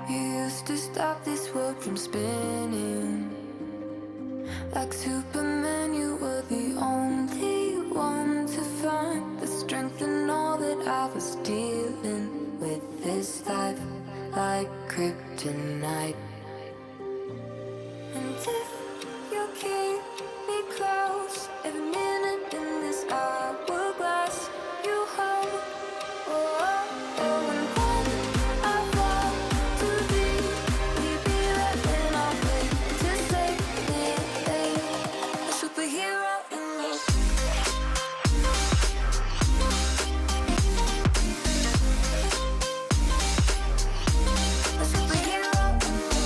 You used to stop this world from spinning. Like Superman, you were the only one to find the strength in all that I was dealing with this life, like kryptonite. And if you keep me close, every minute in this hourglass you hold. Oh, oh, oh, and when I fall too deep, we'd be letting our way to save me, a superhero in me. A superhero in me.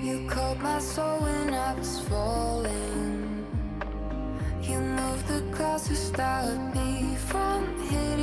You called my soul when I was falling. You moved the clouds to stop me from hitting